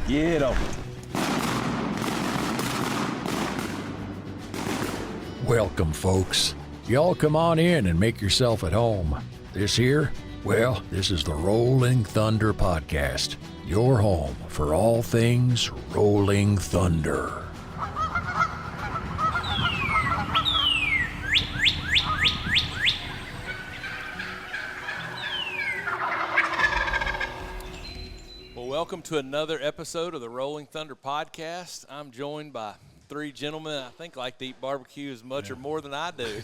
Get 'em. Welcome, folks. Y'all come on in and make yourself at home. This here, well, this is the Rolling Thunder Podcast, your home for all things Rolling Thunder. Welcome to another episode of the Rolling Thunder Podcast. I'm joined by three gentlemen I think like to eat barbecue as much or more than I do.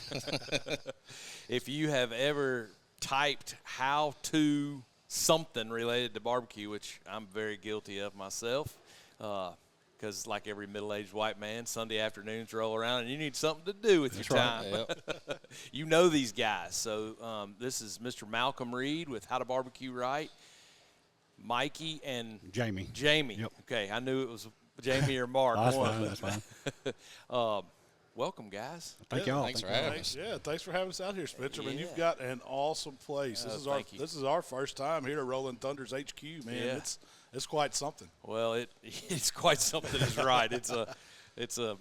If you have ever typed how to something related to barbecue, which I'm very guilty of myself, because like every middle-aged white man, Sunday afternoons roll around and you need something to do with your time. Yep. You know these guys. So this is Mr. Malcom Reed with HowtoBBQright. Mikey and Jamie. Yep. Okay, I knew it was Jamie or Mark. That's fine. Welcome, guys. Thank y'all. Thanks for having us. Yeah, thanks for having us out here, Spencer. I mean, you've got an awesome place. This is our first time here at Rolling Thunder's HQ, man. Yeah. It's quite something. Well, it's quite something. Is right. It's kind of,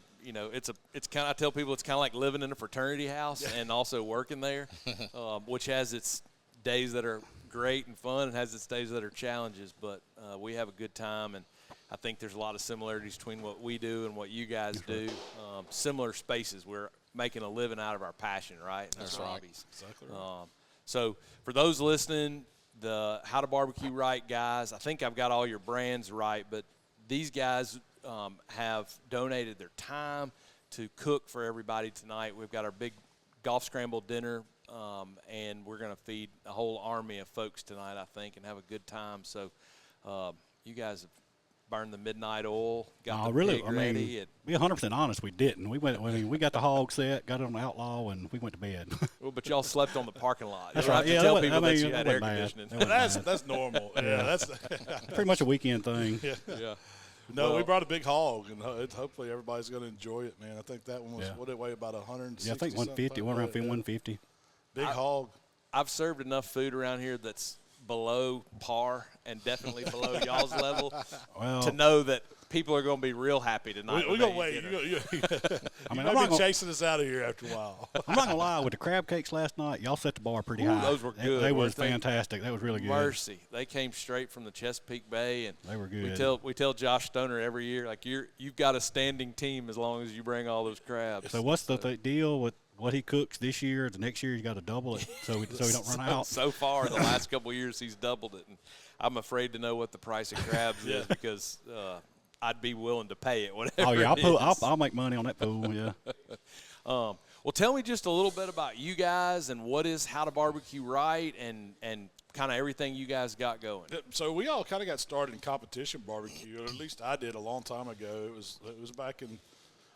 I tell people it's kind of like living in a fraternity house and also working there, which has its days that are great and fun and has its days that are challenges, but we have a good time, and I think there's a lot of similarities between what we do and what you guys do. Similar spaces. We're making a living out of our passion, right? And That's our right. hobbies. Exactly right. So for those listening, the How to Barbecue Right guys, I think I've got all your brands right, but these guys have donated their time to cook for everybody tonight. We've got our big golf scramble dinner, and we're going to feed a whole army of folks tonight, I think, and have a good time. So you guys have burned the midnight oil, got the pig ready. To be 100% honest, we didn't. We got the hog set, got it on the Outlaw, and we went to bed. Well, but y'all slept on the parking lot. That's you right. Have to tell people that you had air bad. conditioning. That's normal. Yeah, that's pretty much a weekend thing. Yeah. No, we brought a big hog, and hopefully everybody's going to enjoy it, man. I think that one was, what did it weigh, about 160? Yeah, I think 150, around 150. Big hog. I've served enough food around here that's below par and definitely below y'all's level to know that people are going to be real happy tonight. We're going to wait. I'm not chasing us out of here after a while. I'm not going to lie. With the crab cakes last night, y'all set the bar pretty high. Those were good. They were fantastic. That was really good. Mercy. They came straight from the Chesapeake Bay, and they were good. We tell Josh Stoner every year, like, you've got a standing team as long as you bring all those crabs. So what's the deal with what he cooks this year? The next year you got to double it so we don't run out. So far, the last couple of years, he's doubled it, and I'm afraid to know what the price of crabs is because I'd be willing to pay it. Whatever. Oh yeah, I'll make money on that pool. Yeah. Well, tell me just a little bit about you guys and what is How to Barbecue Right and kind of everything you guys got going. So we all kind of got started in competition barbecue, or at least I did a long time ago. It was back in,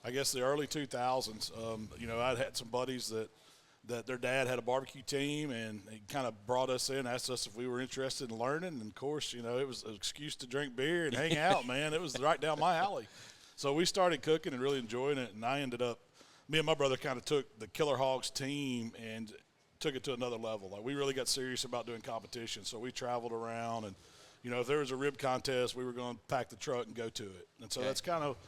I guess, the early 2000s. I'd had some buddies that their dad had a barbecue team, and he kind of brought us in, asked us if we were interested in learning. And, of course, it was an excuse to drink beer and hang out, man. It was right down my alley. So we started cooking and really enjoying it, and I ended up – me and my brother kind of took the Killer Hogs team and took it to another level. Like, we really got serious about doing competition. So we traveled around, and, if there was a rib contest, we were going to pack the truck and go to it. And so that's kind of –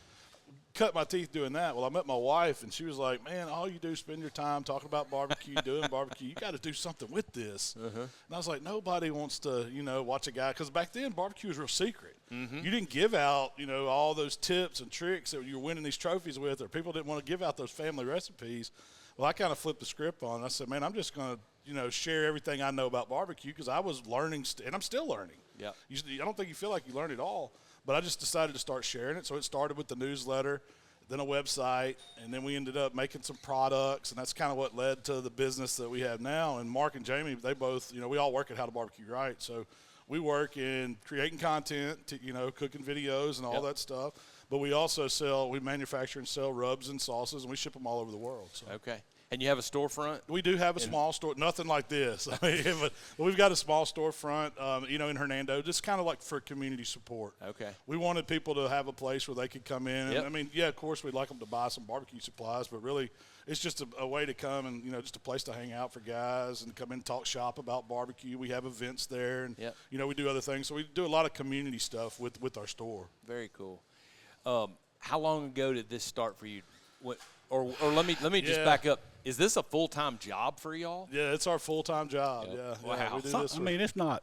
cut my teeth doing that. Well, I met my wife, and she was like, man, all you do is spend your time talking about barbecue, doing barbecue. You got to do something with this. And I was like, nobody wants to, watch a guy. Because back then, barbecue was real secret. You didn't give out, all those tips and tricks that you were winning these trophies with, or people didn't want to give out those family recipes. Well, I kind of flipped the script on. I said, man, I'm just going to, share everything I know about barbecue because I was learning, and I'm still learning. Yeah. I don't think you feel like you learned it all. But I just decided to start sharing it. So it started with the newsletter, then a website, and then we ended up making some products, and that's kind of what led to the business that we have now. And Mark and Jamie, they both, we all work at How to Barbecue Right. So we work in creating content, cooking videos and all that stuff. But we also we manufacture and sell rubs and sauces, and we ship them all over the world. So. Okay. And you have a storefront? We do have a small store, nothing like this. I mean, but we've got a small storefront, in Hernando, just kind of like for community support. Okay. We wanted people to have a place where they could come in. Yep. And, I mean, yeah, of course, we'd like them to buy some barbecue supplies, but really it's just a way to come and, just a place to hang out for guys and come in and talk shop about barbecue. We have events there, and, Yep. we do other things. So we do a lot of community stuff with our store. Very cool. How long ago did this start for you? Or let me just back up. Is this a full-time job for y'all? Yeah, it's our full-time job. Yep. Yeah. Wow. Yeah, we do this I mean, it's not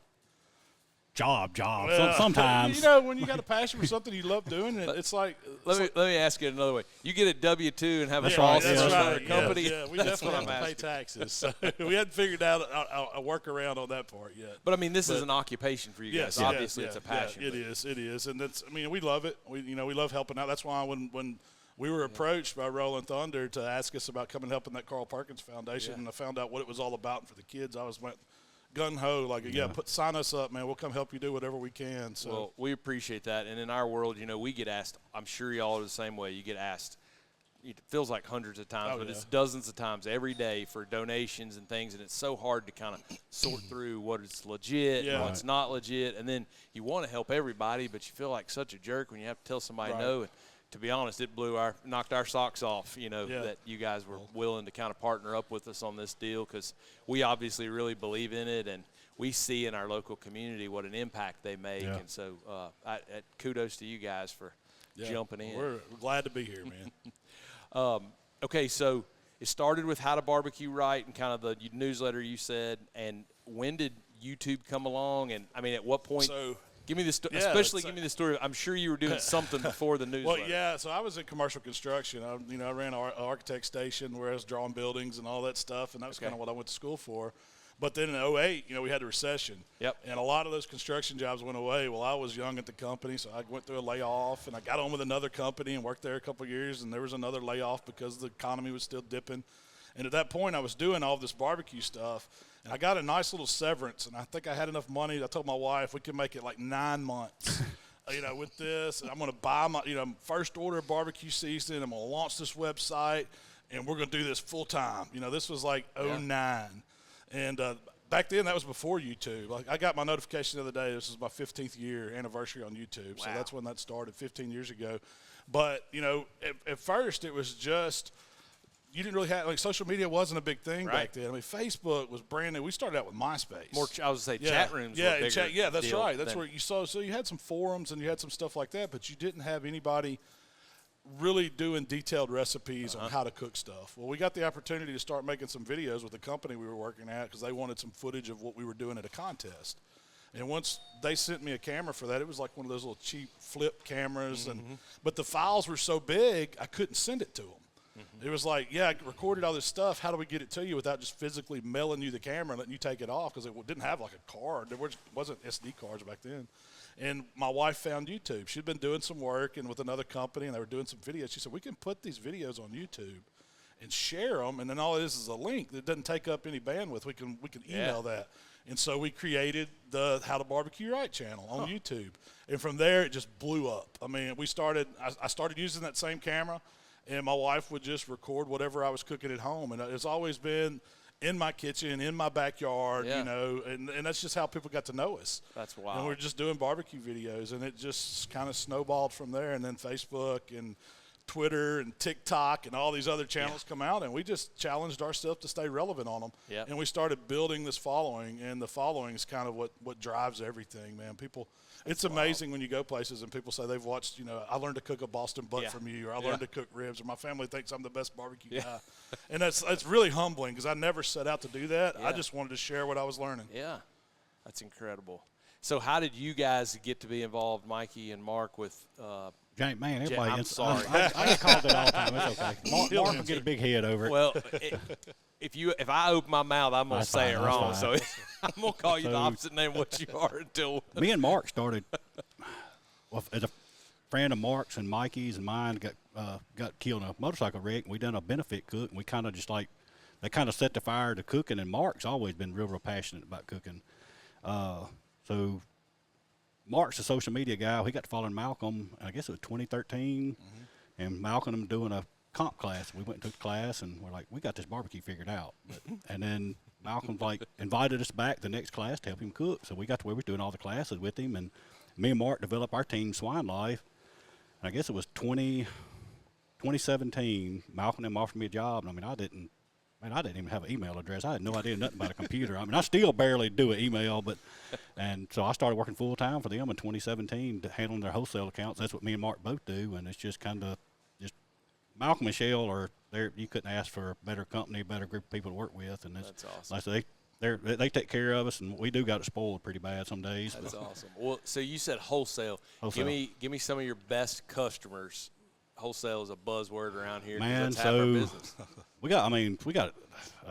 job. Well, Sometimes. When you got a passion for something you love doing, it's like. Let me ask you another way. You get a W-2 and have a Yeah, small that's start right. a company. Yeah, we That's definitely what I'm have to pay asking. taxes. So we hadn't figured out a workaround on that part yet. But I mean, this is an occupation for you guys. Yes, Obviously, yes, it's a yeah, passion. yeah, it is, and that's. I mean, we love it. We love helping out. That's why when we were approached by Rolling Thunder to ask us about coming helping that Carl Perkins Foundation, and I found out what it was all about. And for the kids, I went gun ho, like sign us up, man. We'll come help you do whatever we can. So Well, we appreciate that. And in our world, we get asked. I'm sure y'all are the same way. You get asked. It feels like hundreds of times, but it's dozens of times every day for donations and things, and it's so hard to kind of sort through what is legit and what's not legit. And then you want to help everybody, but you feel like such a jerk when you have to tell somebody no. And to be honest, it knocked our socks off, that you guys were willing to kind of partner up with us on this deal, because we obviously really believe in it, and we see in our local community what an impact they make. Yeah. And so kudos to you guys for jumping in. we're glad to be here, man. Okay, so it started with HowtoBBQright and kind of the newsletter you said, and when did YouTube come along? And, I mean, at what point? So give me the give me the story. I'm sure you were doing something before the newsletter. Well, yeah. So I was in commercial construction. I ran an architect station where I was drawing buildings and all that stuff, and that was kind of what I went to school for. But then in 2008, we had the recession. Yep. And a lot of those construction jobs went away. Well, I was young at the company, so I went through a layoff, and I got on with another company and worked there a couple of years, and there was another layoff because the economy was still dipping. And at that point, I was doing all this barbecue stuff, and I got a nice little severance, and I think I had enough money. I told my wife we could make it like 9 months, with this. And I'm going to buy my, first order of barbecue season. I'm going to launch this website, and we're going to do this full time. This was like 2009. And back then, that was before YouTube. Like, I got my notification the other day. This is my 15th year anniversary on YouTube. Wow. So that's when that started 15 years ago. But, at first it was just – you didn't really have – social media wasn't a big thing back then. I mean, Facebook was brand new. We started out with MySpace. I was going to say chat rooms were bigger. Yeah, that's right. That's where you saw – so you had some forums and you had some stuff like that, but you didn't have anybody – really doing detailed recipes on how to cook stuff. Well, we got the opportunity to start making some videos with the company we were working at because they wanted some footage of what we were doing at a contest. And once they sent me a camera for that, it was like one of those little cheap flip cameras. But the files were so big, I couldn't send it to them. It was like, I recorded all this stuff. How do we get it to you without just physically mailing you the camera and letting you take it off? Because it didn't have like a card. There wasn't SD cards back then. And my wife found YouTube. She'd been doing some work and with another company, and they were doing some videos. She said, we can put these videos on YouTube and share them, and then all it is a link that doesn't take up any bandwidth. We can email that. And so we created the HowtoBBQright channel on YouTube. And from there, it just blew up. I mean, I started using that same camera, and my wife would just record whatever I was cooking at home. And it's always been in my kitchen, in my backyard, and that's just how people got to know us. That's wild. And we're just doing barbecue videos, and it just kind of snowballed from there. And then Facebook and Twitter and TikTok and all these other channels come out, and we just challenged ourselves to stay relevant on them. Yep. And we started building this following, and the following is kind of what drives everything, man. People, it's amazing when you go places and people say they've watched, I learned to cook a Boston butt from you, or I learned to cook ribs, or my family thinks I'm the best barbecue guy. And that's really humbling because I never set out to do that. I just wanted to share what I was learning. Yeah, that's incredible. So how did you guys get to be involved, Mikey and Mark, with man, everybody. I'm sorry. I get called it all the time. It's okay. Mark will get a big head over it. Well, if I open my mouth, I'm going to say it wrong. So I'm going to call you the opposite name of what you are until – Me and Mark started as a friend of Mark's and Mikey's and mine got killed in a motorcycle wreck. We done a benefit cook, and we kind of just they kind of set the fire to cooking, and Mark's always been real passionate about cooking. So Mark's a social media guy. He got to following Malcom, I guess it was 2013, and Malcom doing a comp class. We went and took the class, and we're like, we got this barbecue figured out. And then Malcolm invited us back the next class to help him cook. So we got to where we were doing all the classes with him, and me and Mark developed our team, Swine Life. And I guess it was 2017. Malcolm and him offered me a job, and I didn't even have an email address. I had no idea nothing about a computer. I still barely do an email, and so I started working full time for them in 2017, handling their wholesale accounts. That's what me and Mark both do, and it's just kind of Malcolm and Shell are there. You couldn't ask for a better company, a better group of people to work with, and that's awesome. Like I say, they take care of us, and we do got it spoiled pretty bad some days. That's awesome. Well, so you said wholesale. Give me some of your best customers. Wholesale is a buzzword around here. Man, that's half our business. we got a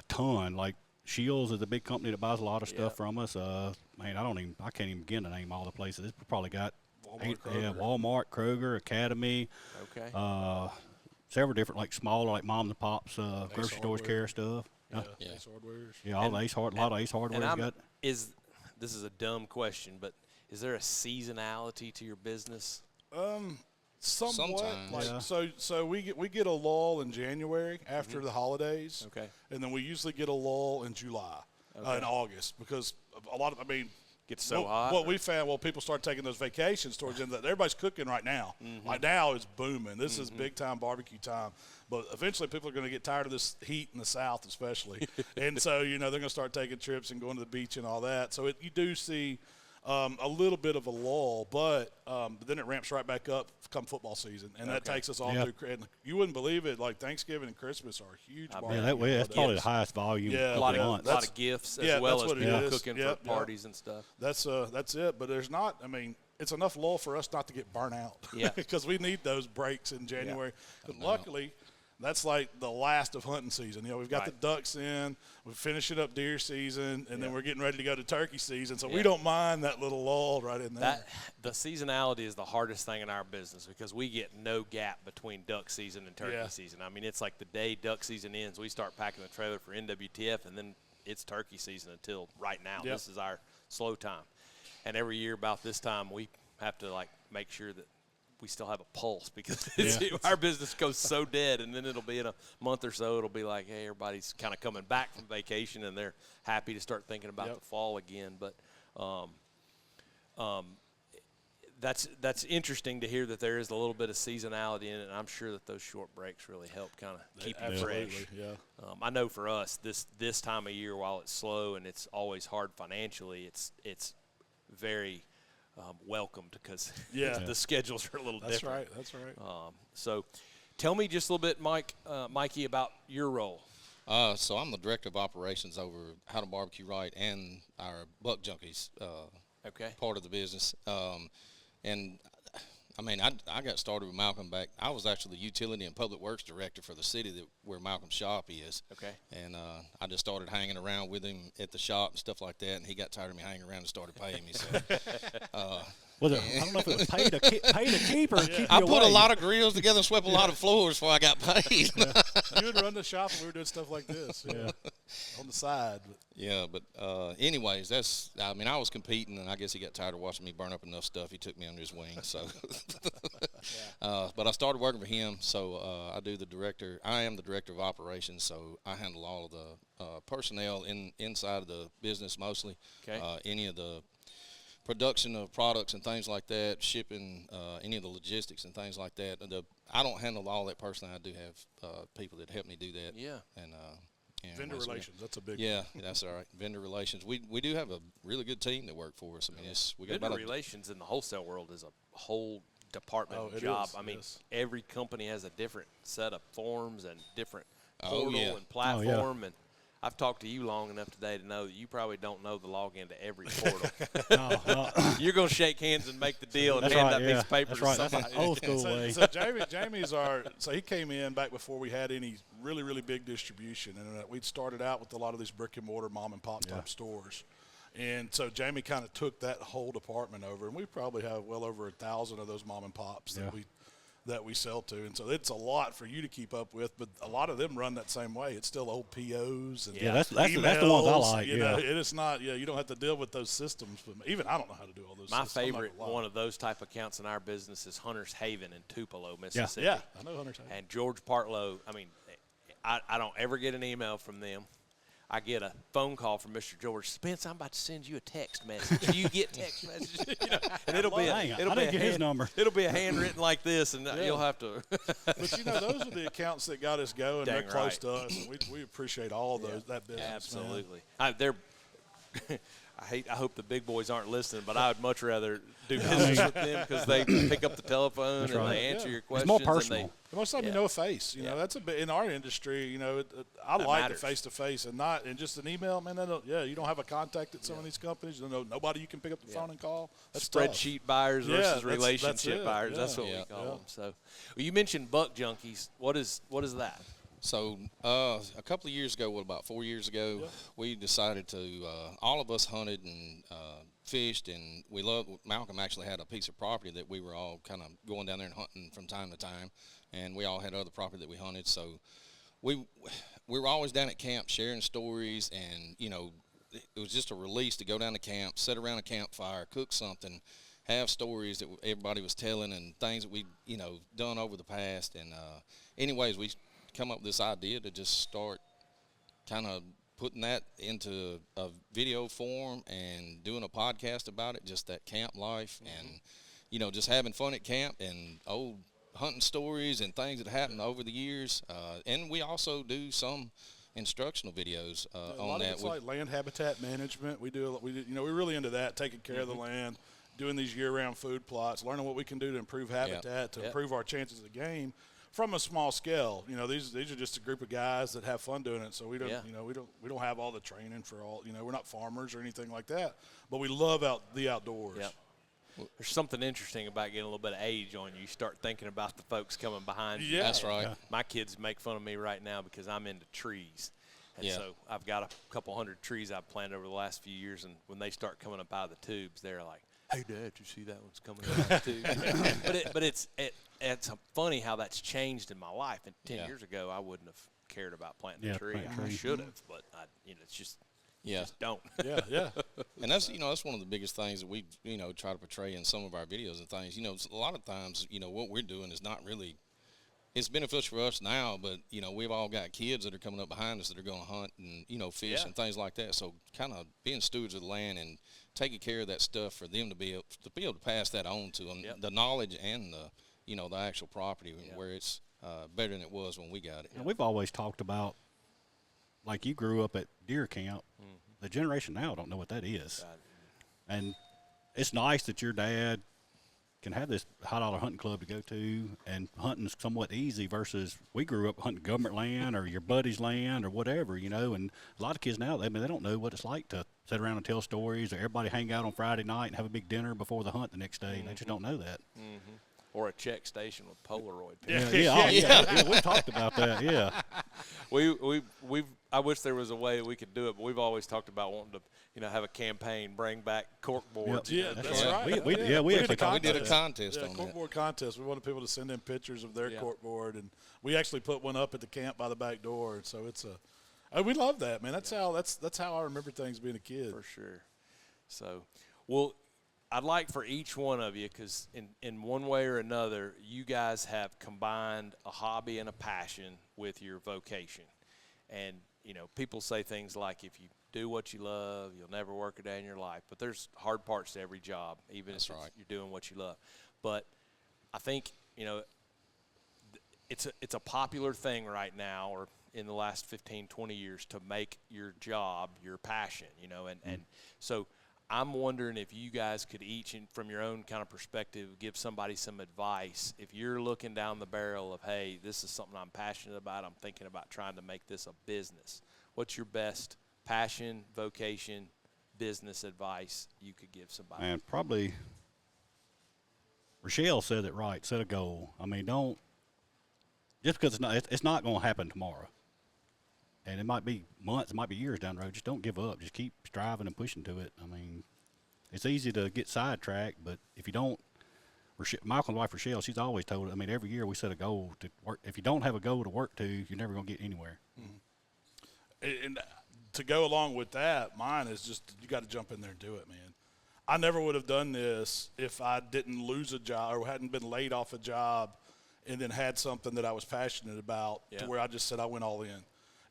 ton. Like Shields is a big company that buys a lot of stuff from us. I can't even begin to name all the places. We probably got Walmart, Kroger, Academy. Okay. Several different, like smaller, like mom and pops, grocery stores carry stuff. Ace Hardwares. Yeah, a lot of Ace Hardwares. This is a dumb question, but is there a seasonality to your business? Somewhat. Sometimes. So we get a lull in January after the holidays. Okay. And then we usually get a lull in July and August because Gets so hot. What we found, people start taking those vacations towards the end of that. Everybody's cooking right now. Like now it's booming. This is big time barbecue time. But eventually people are going to get tired of this heat in the South especially. And so, they're going to start taking trips and going to the beach and all that. So you do see a little bit of a lull, but then it ramps right back up come football season, and that takes us all through. And you wouldn't believe it, like Thanksgiving and Christmas are huge. That's probably the highest volume. Yeah, a lot of gifts as well as people cooking for parties and stuff. That's it. But there's not. It's enough lull for us not to get burnt out. Yeah, because we need those breaks in January. But luckily, that's like the last of hunting season. We've got the ducks in, we're finishing up deer season, and then we're getting ready to go to turkey season. So we don't mind that little lull right in there. The seasonality is the hardest thing in our business because we get no gap between duck season and turkey season. It's like the day duck season ends, we start packing the trailer for NWTF, and then it's turkey season until right now. Yep. This is our slow time. And every year about this time, we have to make sure that we still have a pulse because our business goes so dead, and then it'll be in a month or so, it'll be like, hey, everybody's kind of coming back from vacation and they're happy to start thinking about the fall again. But that's interesting to hear that there is a little bit of seasonality in it, and I'm sure that those short breaks really help kind of keep you fresh. Yeah. I know for us, this time of year, while it's slow and it's always hard financially, it's very welcomed because the schedules are a little different. That's right. So tell me just a little bit, Mikey, about your role. So I'm the director of operations over HowtoBBQright and our Buck Junkies part of the business. And I got started with Malcolm back. I was actually the utility and public works director for the city where Malcolm's shop is. Okay. And I just started hanging around with him at the shop and stuff like that, and he got tired of me hanging around and started paying me. So, I don't know if it was pay to keep or keep you I away. put a lot of grills together and swept a lot of floors before I got paid. You would run the shop and we were doing stuff like this on the side. But anyways, I was competing, and I guess he got tired of watching me burn up enough stuff. He took me under his wing. So, but I started working for him. So I am the director of operations. So I handle all of the personnel inside of the business mostly. Okay. Any of the production of products and things like that, shipping, any of the logistics and things like that. I don't handle all that personally. I do have people that help me do that. Yeah. And vendor relations, that's a big one. That's all right. Vendor relations. We do have a really good team that work for us. We got vendor relations in the wholesale world is a whole department job. Every company has a different set of forms and different portal and platform and I've talked to you long enough today to know that you probably don't know the login to every portal. No. You're going to shake hands and make the deal and hand that piece of paper to somebody. That's an old school way. So Jamie's so he came in back before we had any really, really big distribution. And we'd started out with a lot of these brick and mortar mom and pop type stores. And so Jamie kind of took that whole department over. And we probably have well over 1,000 of those mom and pops that we sell to, and so it's a lot for you to keep up with. But a lot of them run that same way. It's still old POs and that's the ones I like. You know, it's not. Yeah, you don't have to deal with those systems. But even I don't know how to do all those. My systems. favorite one of those type of accounts in our business is Hunter's Haven in Tupelo, Mississippi. Yeah, I know Hunter's Haven. And George Partlow. I mean, I don't ever get an email from them. I get a phone call from Mr. George Spence. I'm about to send you a text message. Do you get text messages? You know, and it'll be his number. It'll be a handwritten like this, and you'll have to. But you know, those are the accounts that got us going. Dang they're close right. to us, and we appreciate all those that business. Absolutely. They're. I hope the big boys aren't listening, but I would much rather do business with them because they pick up the telephone and they answer your questions. It's more personal. Most of the time, you know a face. You know, that's a bit in our industry. You know, I like the face to face and not and just an email. Man, you don't have a contact at some of these companies. You know, nobody you can pick up the phone and call. That's spreadsheet buyers versus relationship that's buyers. That's what we call them. So, well, you mentioned buck junkies. What is that? So a couple of years ago, about 4 years ago, we decided to, all of us hunted and fished, and Malcolm actually had a piece of property that we were all kind of going down there and hunting from time to time, and we all had other property that we hunted. So we were always down at camp sharing stories, and, you know, it was just a release to go down to camp, sit around a campfire, cook something, have stories that everybody was telling and things that we, you know, done over the past. And anyways, we come up with this idea to just start kind of putting that into a video form and doing a podcast about it, just that camp life and, you know, just having fun at camp and old hunting stories and things that happened over the years. And we also do some instructional videos on that. It's like land habitat management. We're really into that, taking care of the land, doing these year-round food plots, learning what we can do to improve habitat, to improve our chances of game. From a small scale, you know, these are just a group of guys that have fun doing it. So we don't, we don't have all the training for all. You know, we're not farmers or anything like that, but we love the outdoors. Yep. There's something interesting about getting a little bit of age on you. You start thinking about the folks coming behind you. Yeah, that's right. Yeah. My kids make fun of me right now because I'm into trees. And so I've got a couple hundred trees I've planted over the last few years, and when they start coming up out of the tubes, they're like, "Hey, Dad, you see that one's coming out of the tube?" But it's funny how that's changed in my life. And 10 years ago, I wouldn't have cared about planting a tree. I should have, but it's just just don't. Yeah. And that's that's one of the biggest things that we try to portray in some of our videos and things. You know, a lot of times what we're doing is not really. It's beneficial for us now, but, we've all got kids that are coming up behind us that are going to hunt and, fish and things like that. So kind of being stewards of the land and taking care of that stuff for them to be able to pass that on to them, the knowledge and the actual property where it's better than it was when we got it. And we've always talked about, like you grew up at deer camp, the generation now don't know what that is. And it's nice that your dad can have this high dollar hunting club to go to, and hunting's somewhat easy versus we grew up hunting government land or your buddy's land or whatever, and a lot of kids now, they don't know what it's like to sit around and tell stories, or everybody hang out on Friday night and have a big dinner before the hunt the next day. They just don't know that. Or a check station with Polaroid pictures. We talked about that. Yeah, I wish there was a way we could do it, but we've always talked about wanting to, have a campaign, bring back cork boards. Yeah, that's right. We did a contest on that. Corkboard contest. We wanted people to send in pictures of their corkboard, and we actually put one up at the camp by the back door. And so we love that, man. That's how I remember things being a kid. For sure. So, well, I'd like for each one of you, because in one way or another, you guys have combined a hobby and a passion with your vocation. And, people say things like, if you do what you love, you'll never work a day in your life. But there's hard parts to every job, even if you're doing what you love. But I think, it's a popular thing right now, or in the last 15, 20 years, to make your job your passion, and so I'm wondering if you guys could each, from your own kind of perspective, give somebody some advice. If you're looking down the barrel of, hey, this is something I'm passionate about, I'm thinking about trying to make this a business. What's your best passion, vocation, business advice you could give somebody? And probably Rochelle said it right, set a goal. I mean, don't – just because it's not going to happen tomorrow. And it might be months, it might be years down the road. Just don't give up. Just keep striving and pushing to it. I mean, it's easy to get sidetracked, but if you don't Malcolm's wife, Rochelle, she's always told, I mean, every year we set a goal to work. If you don't have a goal to work to, you're never going to get anywhere. And to go along with that, mine is just you got to jump in there and do it, man. I never would have done this if I didn't lose a job or hadn't been laid off a job and then had something that I was passionate about to where I just said I went all in.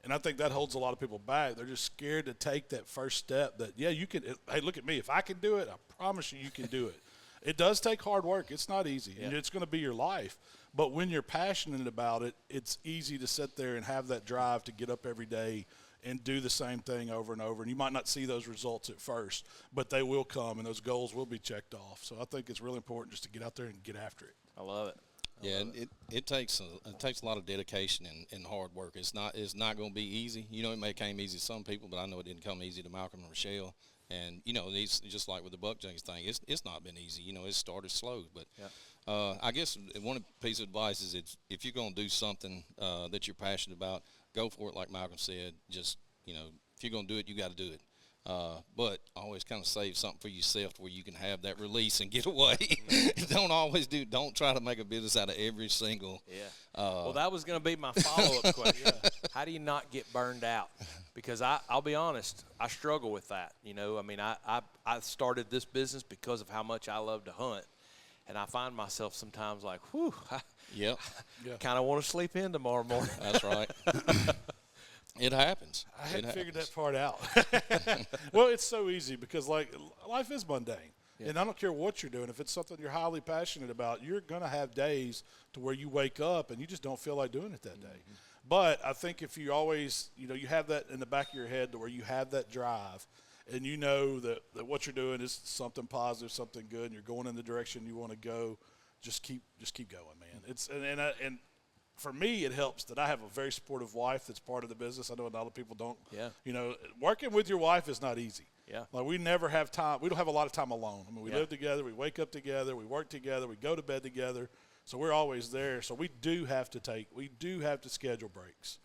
And I think that holds a lot of people back. They're just scared to take that first step that, yeah, you can. Hey, look at me. If I can do it, I promise you can do it. It does take hard work. It's not easy. And it's going to be your life. But when you're passionate about it, it's easy to sit there and have that drive to get up every day and do the same thing over and over. And you might not see those results at first, but they will come, and those goals will be checked off. So I think it's really important just to get out there and get after it. I love it. It takes a lot of dedication and hard work. It's not going to be easy. You know, it may come easy to some people, but I know it didn't come easy to Malcolm and Rochelle. And you know, these just like with the buck junkies thing, it's not been easy. You know, it started slow, but I guess one piece of advice is if you're going to do something that you're passionate about, go for it. Like Malcolm said, just if you're going to do it, you got to do it. But always kind of save something for yourself where you can have that release and get away. Don't try to make a business out of every single. Well, that was going to be my follow-up question. How do you not get burned out? Because I'll be honest, I struggle with that. I mean, I started this business because of how much I love to hunt. And I find myself sometimes like, whew, kind of want to sleep in tomorrow morning. That's right. It happens. I hadn't figured that part out. Well, it's so easy because, like, life is mundane. Yeah. And I don't care what you're doing. If it's something you're highly passionate about, you're going to have days to where you wake up and you just don't feel like doing it that day. But I think if you always, you have that in the back of your head to where you have that drive and you know that what you're doing is something positive, something good, and you're going in the direction you want to go, just keep going, man. And for me, it helps that I have a very supportive wife that's part of the business. I know a lot of people don't. Yeah. Working with your wife is not easy. Yeah. Like, we never have time. We don't have a lot of time alone. I mean, we live together. We wake up together. We work together. We go to bed together. So we're always there. So we do have to schedule breaks.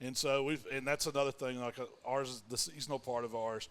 And so and that's another thing, like ours, the seasonal part of ours.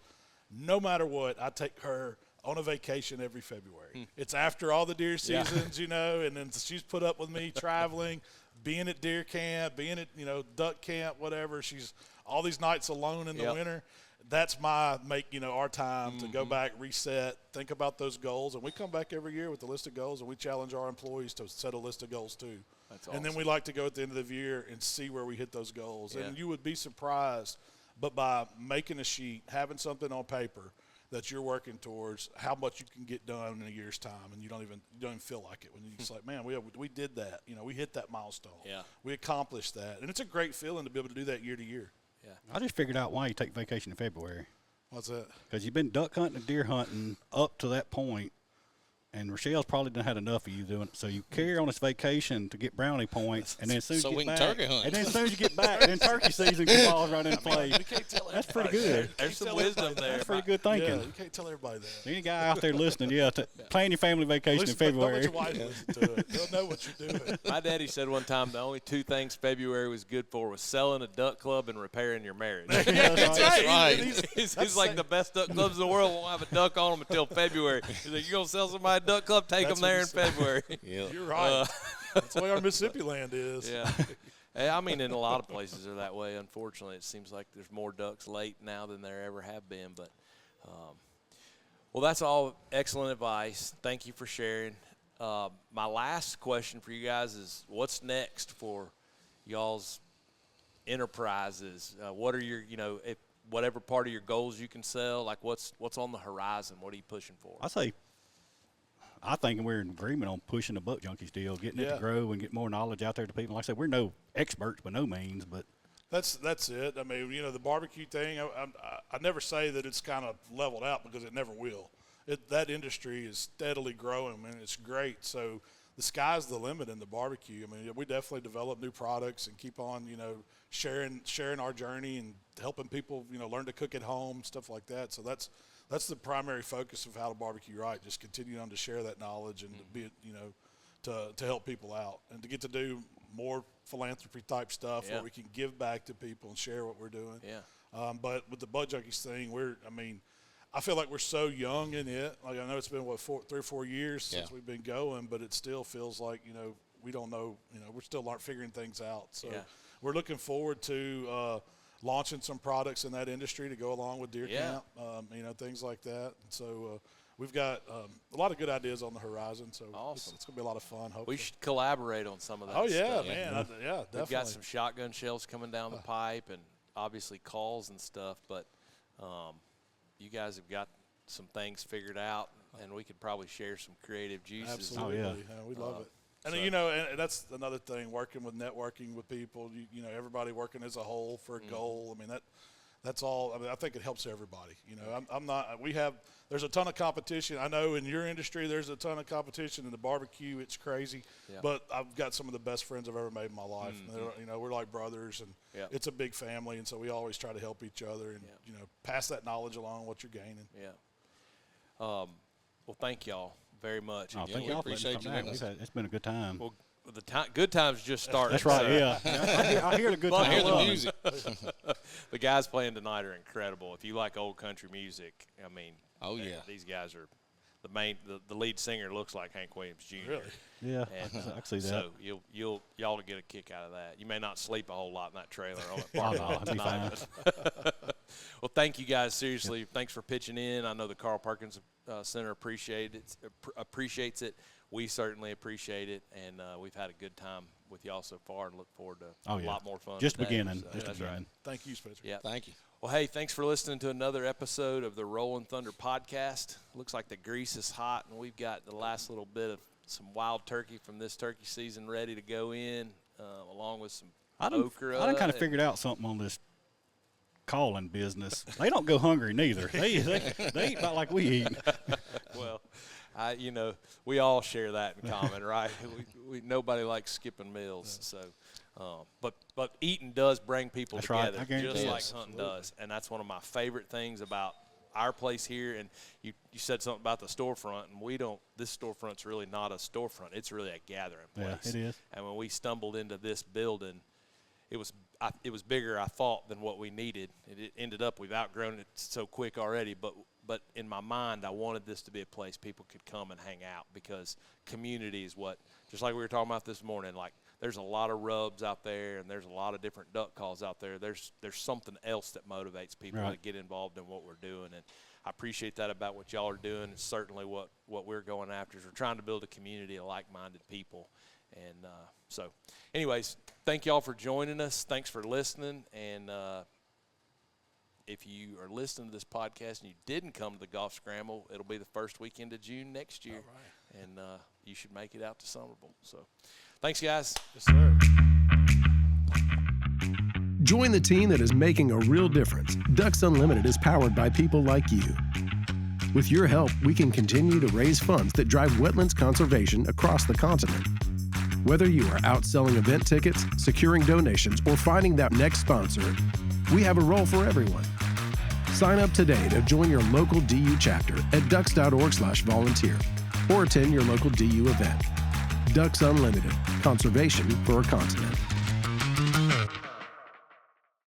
No matter what, I take her on a vacation every February. It's after all the deer seasons, and then she's put up with me traveling, being at deer camp, being at, duck camp, whatever. She's all these nights alone in the winter. That's our time to go back, reset, think about those goals. And we come back every year with a list of goals, and we challenge our employees to set a list of goals too. That's awesome. And then we like to go at the end of the year and see where we hit those goals. Yeah. And you would be surprised, but by making a sheet, having something on paper that you're working towards, how much you can get done in a year's time, and you don't even feel like it when you're just like, man, we did that. We hit that milestone. Yeah. We accomplished that. And it's a great feeling to be able to do that year to year. Yeah. I just figured out why you take vacation in February. What's that? Because you've been duck hunting and deer hunting up to that point, and Rochelle's probably done had enough of you doing it. So you carry on this vacation to get brownie points, and then as soon as you get back, turkey hunt. And then as soon as you get back, then turkey season falls right into play. That's pretty good. There's some wisdom there. That's pretty good thinking. Yeah, you can't tell everybody that. Any guy out there listening, plan your family vacation in February. Don't let your wife listen to it. They'll know what you're doing. My daddy said one time the only two things February was good for was selling a duck club and repairing your marriage. That's right. He's like the best duck clubs in the world won't have a duck on them until February. He's like, you're going to sell somebody a duck club, take them there in February. Yeah. You're right. That's the way our Mississippi land is. Yeah. I mean, in a lot of places are that way. Unfortunately, it seems like there's more ducks late now than there ever have been. But, well, that's all excellent advice. Thank you for sharing. My last question for you guys is, what's next for y'all's enterprises? What are your, if whatever part of your goals you can sell, like what's on the horizon? What are you pushing for? I think we're in agreement on pushing the buck junkies deal, getting it to grow and get more knowledge out there to people. Like I said, we're no experts by no means, but that's it. I mean, the barbecue thing, I never say that it's kind of leveled out because it never will. That industry is steadily growing, man. It's great. So the sky's the limit in the barbecue. I mean, we definitely develop new products and keep on, sharing our journey and helping people, learn to cook at home, stuff like that. So that's the primary focus of HowtoBBQright, just continue on to share that knowledge and to be, to help people out and to get to do more philanthropy type stuff where we can give back to people and share what we're doing. Yeah. But with the buck junkies thing, I feel like we're so young in it. Like, I know it's been 3 or 4 years since we've been going, but it still feels like, we don't know, we're still figuring things out. So we're looking forward to launching some products in that industry to go along with deer camp, things like that. And so we've got a lot of good ideas on the horizon. So awesome. It's going to be a lot of fun. Hopefully. We should collaborate on some of that stuff. stuff. Man. Definitely. We've got some shotgun shells coming down the pipe and obviously calls and stuff, but you guys have got some things figured out, and we could probably share some creative juices. Absolutely. We love it. And, and that's another thing, working with networking with people, everybody working as a whole for a goal. I mean, that's all. I mean, I think it helps everybody. There's a ton of competition. I know in your industry there's a ton of competition. In the barbecue, it's crazy. Yeah. But I've got some of the best friends I've ever made in my life. We're like brothers, and it's a big family, and so we always try to help each other and, pass that knowledge along, what you're gaining. Yeah. Well, thank y'all very much. Oh, thank y'all. Appreciate you. It's been a good time. Well, good times just started. That's right. So. I hear the good times. I hear the music. The guys playing tonight are incredible. If you like old country music, I mean, these guys are the lead singer looks like Hank Williams Jr. Really? Yeah, and, I see that. So y'all will get a kick out of that. You may not sleep a whole lot in that trailer on that parking lot tonight. Well, thank you guys. Seriously, thanks for pitching in. I know the Carl Perkins Center appreciates it. We certainly appreciate it, and we've had a good time with y'all so far, and look forward to a lot more fun. Just today, beginning. So. Just beginning. Thank you, Spencer. Yeah, thank you. Well, hey, thanks for listening to another episode of the Rolling Thunder podcast. Looks like the grease is hot, and we've got the last little bit of some wild turkey from this turkey season ready to go in, along with some okra. I done kind of figured out something on this calling business. They don't go hungry neither. They eat about like we eat. Well, we all share that in common, right? We nobody likes skipping meals, so. But eating does bring people together, just like hunting does, and that's one of my favorite things about our place here. And you said something about the storefront, and this storefront's really not a storefront; it's really a gathering place. Yeah, it is. And when we stumbled into this building, it was bigger, I thought, than what we needed. It ended up we've outgrown it so quick already, but in my mind, I wanted this to be a place people could come and hang out, because community is what, just like we were talking about this morning, like there's a lot of rubs out there and there's a lot of different duck calls out there. There's something else that motivates people to get involved in what we're doing, and I appreciate that about what y'all are doing. It's certainly what we're going after, is we're trying to build a community of like-minded people. And so anyways, thank y'all for joining us. Thanks for listening. And if you are listening to this podcast and you didn't come to the Golf Scramble, it'll be the first weekend of June next year. All right. And you should make it out to Somerville. So thanks, guys. Yes, sir. Join the team that is making a real difference. Ducks Unlimited is powered by people like you. With your help, we can continue to raise funds that drive wetlands conservation across the continent. Whether you are out selling event tickets, securing donations, or finding that next sponsor, we have a role for everyone. Sign up today to join your local DU chapter at ducks.org/volunteer or attend your local DU event. Ducks Unlimited, conservation for a continent.